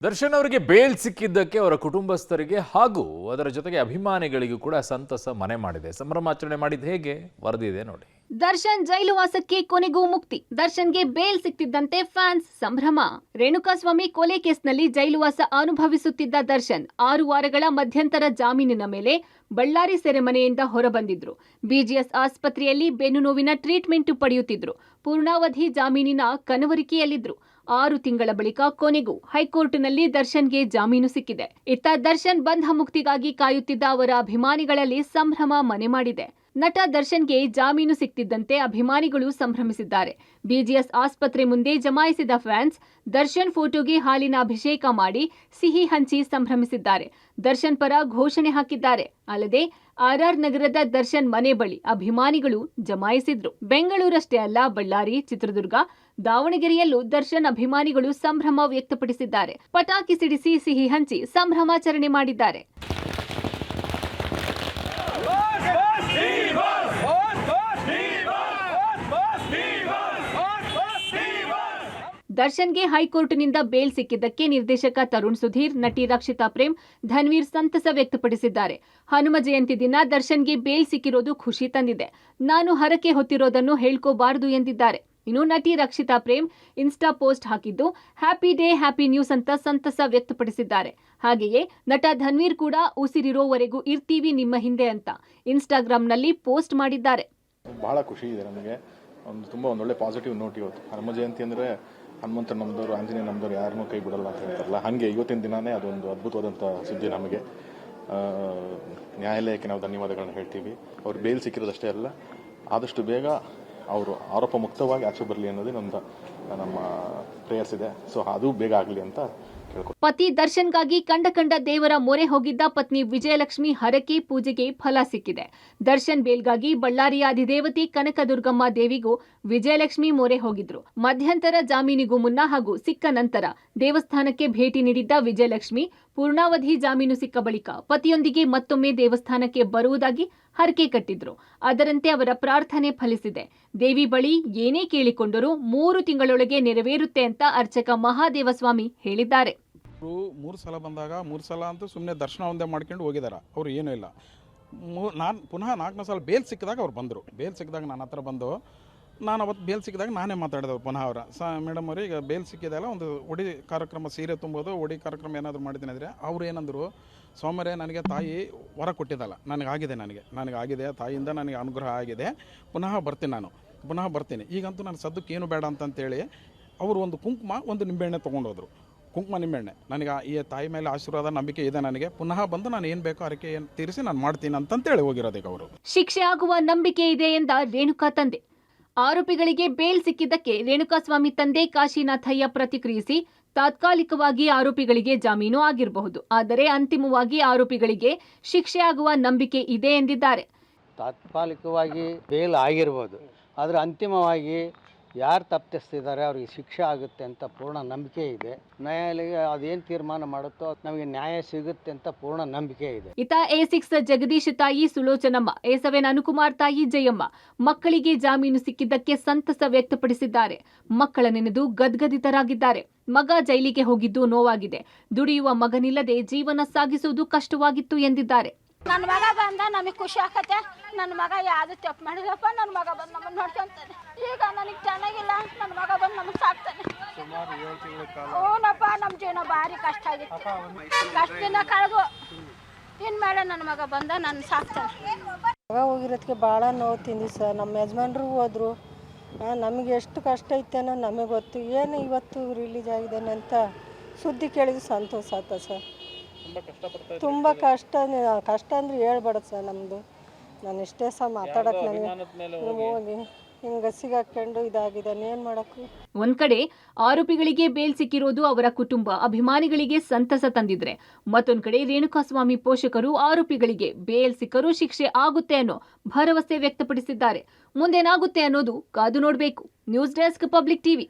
ದರ್ಶನ್ ಅವರಿಗೆ ಬೇಲ್ ಸಿಕ್ಕಿದ್ದಕ್ಕೆ ಅವರ ಕುಟುಂಬಸ್ಥರಿಗೆ ಹಾಗೂ ಅದರ ಜೊತೆಗೆ ಅಭಿಮಾನಿಗಳಿಗೂ ಕೂಡ ಸಂತಸ ಮನೆ ಮಾಡಿದೆ. ಸಂಭ್ರಮಾಚರಣೆ ಮಾಡಿದ್ದು ಹೇಗೆ ವರದಿ ಇದೆ ನೋಡಿ. ದರ್ಶನ್ ಜೈಲುವಾಸಕ್ಕೆ ಕೊನೆಗೂ ಮುಕ್ತಿ. ದರ್ಶನ್ಗೆ ಬೇಲ್ ಸಿಕ್ತಿದ್ದಂತೆ ಫ್ಯಾನ್ಸ್ ಸಂಭ್ರಮ. ರೇಣುಕಾಸ್ವಾಮಿ ಕೊಲೆ ಕೇಸ್ನಲ್ಲಿ ಜೈಲುವಾಸ ಅನುಭವಿಸುತ್ತಿದ್ದ ದರ್ಶನ್ 6 ವಾರಗಳ ಮಧ್ಯಂತರ ಜಾಮೀನಿನ ಮೇಲೆ ಬಳ್ಳಾರಿ ಸೆರೆಮನೆಯಿಂದ ಹೊರಬಂದಿದ್ರು. ಬಿಜಿಎಸ್ ಆಸ್ಪತ್ರೆಯಲ್ಲಿ ಬೆನ್ನು ನೋವಿನ ಟ್ರೀಟ್ಮೆಂಟ್ ಪಡೆಯುತ್ತಿದ್ರು. ಪೂರ್ಣಾವಧಿ ಜಾಮೀನಿನ ಕನವರಿಕೆಯಲ್ಲಿದ್ರು. 6 ತಿಂಗಳ ಬಳಿಕ ಕೊನೆಗೂ ಹೈಕೋರ್ಟ್ನಲ್ಲಿ ದರ್ಶನ್ಗೆ ಜಾಮೀನು ಸಿಕ್ಕಿದೆ. ಇತ್ತ ದರ್ಶನ್ ಬಂಧ ಮುಕ್ತಿಗಾಗಿ ಕಾಯುತ್ತಿದ್ದ ಅವರ ಅಭಿಮಾನಿಗಳಲ್ಲಿ ಸಂಭ್ರಮ ಮನೆ ಮಾಡಿದೆ. ನಟ ದರ್ಶನ್ಗೆ ಜಾಮೀನು ಸಿಕ್ತಿದ್ದಂತೆ ಅಭಿಮಾನಿಗಳು ಸಂಭ್ರಮಿಸಿದ್ದಾರೆ. ಬಿಜಿಎಸ್ ಆಸ್ಪತ್ರೆ ಮುಂದೆ ಜಮಾಯಿಸಿದ ಫ್ಯಾನ್ಸ್ ದರ್ಶನ್ ಫೋಟೋಗೆ ಹಾಲಿನ ಅಭಿಷೇಕ ಮಾಡಿ ಸಿಹಿ ಹಂಚಿ ಸಂಭ್ರಮಿಸಿದ್ದಾರೆ. ದರ್ಶನ್ ಪರ ಘೋಷಣೆ ಹಾಕಿದ್ದಾರೆ. ಅಲ್ಲದೆ ಆರ್ಆರ್ ನಗರದ ದರ್ಶನ್ ಮನೆ ಬಳಿ ಅಭಿಮಾನಿಗಳು ಜಮಾಯಿಸಿದ್ರು. ಬೆಂಗಳೂರಷ್ಟೇ ಅಲ್ಲ, ಬಳ್ಳಾರಿ, ಚಿತ್ರದುರ್ಗ, ದಾವಣಗೆರೆಯಲ್ಲೂ ದರ್ಶನ್ ಅಭಿಮಾನಿಗಳು ಸಂಭ್ರಮ ವ್ಯಕ್ತಪಡಿಸಿದ್ದಾರೆ. ಪಟಾಕಿ ಸಿಡಿಸಿ ಸಿಹಿ ಹಂಚಿ ಸಂಭ್ರಮಾಚರಣೆ ಮಾಡಿದ್ದಾರೆ. ದರ್ಶನ್ಗೆ ಹೈಕೋರ್ಟ್ನಿಂದ ಬೇಲ್ ಸಿಕ್ಕಿದ್ದಕ್ಕೆ ನಿರ್ದೇಶಕ ತರುಣ್ ಸುಧೀರ್, ನಟಿ ರಕ್ಷಿತಾ ಪ್ರೇಮ್, ಧನ್ವೀರ್ ಸಂತಸ ವ್ಯಕ್ತಪಡಿಸಿದ್ದಾರೆ. ಹನುಮ ಜಯಂತಿ ದಿನ ದರ್ಶನ್ಗೆ ಬೇಲ್ ಸಿಕ್ಕಿರೋದು ಖುಷಿ ತಂದಿದೆ. ನಾನು ಹರಕೆ ಹೊತ್ತಿರೋದನ್ನು ಹೇಳ್ಕೋಬಾರದು ಎಂದಿದ್ದಾರೆ. ಇನ್ನು ನಟಿ ರಕ್ಷಿತಾ ಪ್ರೇಮ್ ಇನ್ಸ್ಟಾ ಪೋಸ್ಟ್ ಹಾಕಿದ್ದು ಹ್ಯಾಪಿ ಡೇ ಹ್ಯಾಪಿ ನ್ಯೂಸ್ ಅಂತ ಸಂತಸ ವ್ಯಕ್ತಪಡಿಸಿದ್ದಾರೆ. ಹಾಗೆಯೇ ನಟ ಧನ್ವೀರ್ ಕೂಡ ಉಸಿರಿರೋವರೆಗೂ ಇರ್ತೀವಿ ನಿಮ್ಮ ಹಿಂದೆ ಅಂತ ಇನ್ಸ್ಟಾಗ್ರಾಂನಲ್ಲಿ ಪೋಸ್ಟ್ ಮಾಡಿದ್ದಾರೆ. ಬಹಳ ಖುಷಿ ಇದೆ ನಮಗೆ. ತುಂಬ ಒಳ್ಳೆ ಪಾಸಿಟಿವ್ ನೋಟ್ ಇವತ್ತು. ಹನುಮ ಜಯಂತಿ ಅಂದರೆ ಹನುಮಂತ ನಮ್ಮದವರು, ಆಂಜನೇಯ ನಮ್ಮದವರು, ಯಾರನ್ನೂ ಕೈ ಬಿಡಲ್ಲ ಅಂತ ಹೇಳ್ತಾರಲ್ಲ, ಹಾಗೆ ಇವತ್ತಿನ ದಿನವೇ ಅದೊಂದು ಅದ್ಭುತವಾದಂಥ ಸುದ್ದಿ ನಮಗೆ. ನ್ಯಾಯಾಲಯಕ್ಕೆ ನಾವು ಧನ್ಯವಾದಗಳನ್ನ ಹೇಳ್ತೀವಿ. ಅವ್ರು ಬೇಲ್ ಸಿಕ್ಕಿರೋದಷ್ಟೇ ಅಲ್ಲ, ಆದಷ್ಟು ಬೇಗ ಅವರು ಆರೋಪ ಮುಕ್ತವಾಗಿ ಆಚೆ ಬರಲಿ ಅನ್ನೋದೇ ನಮ್ಮ ಪ್ರೇಯರ್ಸ್ ಇದೆ. ಸೊ ಅದು ಬೇಗ ಆಗಲಿ ಅಂತ ಕೇಳ್ಕೊ. ಪತಿ ದರ್ಶನ್ಗಾಗಿ ಕಂಡ ದೇವರ ಮೊರೆ ಹೋಗಿದ್ದ ಪತ್ನಿ ವಿಜಯಲಕ್ಷ್ಮಿ ಹರಕೆ ಪೂಜೆಗೆ ಫಲ ಸಿಕ್ಕಿದೆ. ದರ್ಶನ್ ಬೇಲ್ಗಾಗಿ ಬಳ್ಳಾರಿಯ ಅಧಿದೇವತೆ ಕನಕದುರ್ಗಮ್ಮ ದೇವಿಗೂ ವಿಜಯಲಕ್ಷ್ಮಿ ಮೊರೆ ಹೋಗಿದ್ರು. ಮಧ್ಯಂತರ ಜಾಮೀನಿಗೂ ಮುನ್ನ ಹಾಗೂ ಸಿಕ್ಕ ನಂತರ ದೇವಸ್ಥಾನಕ್ಕೆ ಭೇಟಿ ನೀಡಿದ್ದ ವಿಜಯಲಕ್ಷ್ಮಿ ಪೂರ್ಣಾವಧಿ ಜಾಮೀನು ಸಿಕ್ಕ ಬಳಿಕ ಪತಿಯೊಂದಿಗೆ ಮತ್ತೊಮ್ಮೆ ದೇವಸ್ಥಾನಕ್ಕೆ ಬರುವುದಾಗಿ ಹರಕೆ ಕಟ್ಟಿದ್ರು. ಅದರಂತೆ ಅವರ ಪ್ರಾರ್ಥನೆ ಫಲಿಸಿದೆ. ದೇವಿ ಬಳಿ ಏನೇ ಕೇಳಿಕೊಂಡರೂ 3 ತಿಂಗಳೊಳಗೆ ನೆರವೇರುತ್ತೆ ಅಂತ ಅರ್ಚಕ ಮಹಾದೇವಸ್ವಾಮಿ ಹೇಳಿದ್ದಾರೆ. ಅವರು 3 ಸಲ ಬಂದಾಗ 3 ಸಲ ಅಂತೂ ಸುಮ್ಮನೆ ದರ್ಶನ ಒಂದೇ ಮಾಡ್ಕೊಂಡು ಹೋಗಿದ್ದಾರೆ. ಅವರು ಏನೂ ಇಲ್ಲ. ನಾನು ಪುನಃ 4ನೇ ಸಲ ಬೇಲ್ ಸಿಕ್ಕಿದಾಗ ಅವ್ರು ಬಂದರು. ಬೇಲ್ ಸಿಕ್ಕಿದಾಗ ನನ್ನ ಹತ್ರ ಬಂದು, ನಾನು ಅವತ್ತು ಬೇಲ್ ಸಿಕ್ಕಿದಾಗ ನಾನೇ ಮಾತಾಡಿದವ್ರು ಪುನಃ ಅವರ ಮೇಡಮ್ ಅವ್ರಿಗೆ ಈಗ ಬೇಲ್ ಸಿಕ್ಕಿದೆಯಲ್ಲ, ಒಂದು ಒಡಿ ಕಾರ್ಯಕ್ರಮ, ಸೀರೆ ತುಂಬೋದು, ಒಡಿ ಕಾರ್ಯಕ್ರಮ ಏನಾದರೂ ಮಾಡಿದ್ದೀನಿ ಅಂದರೆ ಅವ್ರು ಏನಂದರು, ಸೋಮವಾರ ನನಗೆ ತಾಯಿ ವರ ಕೊಟ್ಟಿದ್ದಲ್ಲ, ನನಗಾಗಿದೆ, ತಾಯಿಯಿಂದ ನನಗೆ ಅನುಗ್ರಹ ಆಗಿದೆ, ಪುನಃ ಬರ್ತೀನಿ ಈಗಂತೂ ನನ್ನ ಸದ್ದಕ್ಕೆ ಏನು ಬೇಡ ಅಂತಂತೇಳಿ ಅವರು ಒಂದು ಕುಂಕುಮ, ಒಂದು ನಿಂಬೆಹಣ್ಣೆ ತೊಗೊಂಡೋದ್ರು. ಕುಂಕುಮ ನಿಂಬೆಹಣ್ಣೆ, ನನಗೆ ಈ ತಾಯಿ ಮೇಲೆ ಆಶೀರ್ವಾದ, ನಂಬಿಕೆ ಇದೆ ನನಗೆ. ಪುನಃ ಬಂದು ನಾನು ಏನು ಬೇಕೋ ಅರಕೆ ಏನು ತೀರಿಸಿ ನಾನು ಮಾಡ್ತೀನಿ ಅಂತಂತೇಳಿ ಹೋಗಿರೋದೀಗ ಅವರು. ಶಿಕ್ಷೆ ಆಗುವ ನಂಬಿಕೆ ಇದೆ ಎಂದ ರೇಣುಕಾ ತಂದೆ. ಆರೋಪಿಗಳಿಗೆ ಬೇಲ್ ಸಿಕ್ಕಿದ್ದಕ್ಕೆ ರೇಣುಕಾಸ್ವಾಮಿ ತಂದೆ ಕಾಶಿನಾಥಯ್ಯ ಪ್ರತಿಕ್ರಿಯಿಸಿ, ತಾತ್ಕಾಲಿಕವಾಗಿ ಆರೋಪಿಗಳಿಗೆ ಜಾಮೀನು ಆಗಿರಬಹುದು, ಆದರೆ ಅಂತಿಮವಾಗಿ ಆರೋಪಿಗಳಿಗೆ ಶಿಕ್ಷೆ ಆಗುವ ನಂಬಿಕೆ ಇದೆ ಎಂದಿದ್ದಾರೆ. ತಾತ್ಕಾಲಿಕವಾಗಿ ಬೇಲ್ ಆಗಿರ್ಬೋದು, ಆದರೆ ಅಂತಿಮವಾಗಿ ಯಾರು ತಪ್ಪಿಸ್ತಿದ್ದಾರೆ ಅವ್ರಿಗೆ ಶಿಕ್ಷೆ ಆಗುತ್ತೆ ಅಂತ ಪೂರ್ಣ ನಂಬಿಕೆ ಇದೆ. ನ್ಯಾಯಾಲಯ ಅದೇನು ತೀರ್ಮಾನ ಮಾಡುತ್ತೋ ನಮಗೆ ನ್ಯಾಯ ಸಿಗುತ್ತೆ ಅಂತ ಪೂರ್ಣ ನಂಬಿಕೆ ಇದೆ. ಇತ A6 ಜಗದೀಶ್ ತಾಯಿ ಸುಲೋಚನಮ್ಮ, A7 ಅನುಕುಮಾರ್ ತಾಯಿ ಜಯಮ್ಮ ಮಕ್ಕಳಿಗೆ ಜಾಮೀನು ಸಿಕ್ಕಿದ್ದಕ್ಕೆ ಸಂತಸ ವ್ಯಕ್ತಪಡಿಸಿದ್ದಾರೆ. ಮಕ್ಕಳ ನೆನೆದು ಗದ್ಗದಿತರಾಗಿದ್ದಾರೆ. ಮಗ ಜೈಲಿಗೆ ಹೋಗಿದ್ದು ನೋವಾಗಿದೆ. ದುಡಿಯುವ ಮಗನಿಲ್ಲದೆ ಜೀವನ ಸಾಗಿಸುವುದು ಕಷ್ಟವಾಗಿತ್ತು ಎಂದಿದ್ದಾರೆ. ನನ್ನ ಮಗ ಬಂದ ನಮಗೆ ಖುಷಿ ಆಕತ್ತೆ. ನನ್ನ ಮಗ ಯಾವುದು ತಪ್ಪು ಮಾಡಿದಪ್ಪ, ನನ್ನ ಮಗ ಬಂದು ನಮ್ಮನ್ನು ನೋಡ್ಕೊಂತಾನೆ. ಈಗ ನನಗೆ ಚೆನ್ನಾಗಿಲ್ಲ, ನನ್ನ ಮಗ ಬಂದು ನಮಗೆ ಸಾಕ್ತಾನೆ. ಹ್ಞೂನಪ್ಪ, ನಮ್ಮ ಜೀವನ ಭಾರಿ ಕಷ್ಟ ಆಗಿತ್ತು. ಕಷ್ಟದಿಂದ ಕಳೆದು ಇನ್ಮೇಲೆ ನನ್ನ ಮಗ ಬಂದ ನನ್ನ ಸಾಕ್ತಾನೆ. ಮಗ ಹೋಗಿರೋದಕ್ಕೆ ಭಾಳ ನೋವು ತಿಂದಿ ಸರ್. ನಮ್ಮ ಯಜಮಾನ್ರು ಹೋದ್ರು. ನಮಗೆ ಎಷ್ಟು ಕಷ್ಟ ಐತೇನೋ ನಮಗೆ ಗೊತ್ತು. ಏನು ಇವತ್ತು ರಿಲೀಸ್ ಆಗಿದ್ದಾನೆ ಅಂತ ಸುದ್ದಿ ಕೇಳಿದ್ರೆ ಸಂತೋಷ ಆಯ್ತು ಸರ್. ತುಂಬ ಕಷ್ಟ ಅಂದರೆ ಹೇಳ್ಬೇಡ ಸರ್. ನಮ್ಮದು ನಾನು ಇಷ್ಟೇ ಸಹ ಮಾತಾಡೋಕ್ಕೆ ನನಗೆ ಹೋಗಿ ಹಿಂಗೆ ಸಿಗಾಕೊಂಡು ಇದಾಗಿದ್ದಾನೆ, ಏನು ಮಾಡೋಕ್ಕೂ. ಒಂದ್ ಕಡೆ ಆರೋಪಿಗಳಿಗೆ ಬೇಲ್ ಸಿಕ್ಕಿರೋದು ಅವರ ಕುಟುಂಬ ಅಭಿಮಾನಿಗಳಿಗೆ ಸಂತಸ ತಂದಿದ್ರೆ, ಮತ್ತೊಂದ್ ಕಡೆ ರೇಣುಕಾಸ್ವಾಮಿ ಪೋಷಕರು ಆರೋಪಿಗಳಿಗೆ ಬೇಲ್ ಸಿಕ್ಕರೂ ಶಿಕ್ಷೆ ಆಗುತ್ತೆ ಅನ್ನೋ ಭರವಸೆ ವ್ಯಕ್ತಪಡಿಸಿದ್ದಾರೆ. ಮುಂದೇನಾಗುತ್ತೆ ಅನ್ನೋದು ಕಾದು ನೋಡಬೇಕು. News desk, public TV.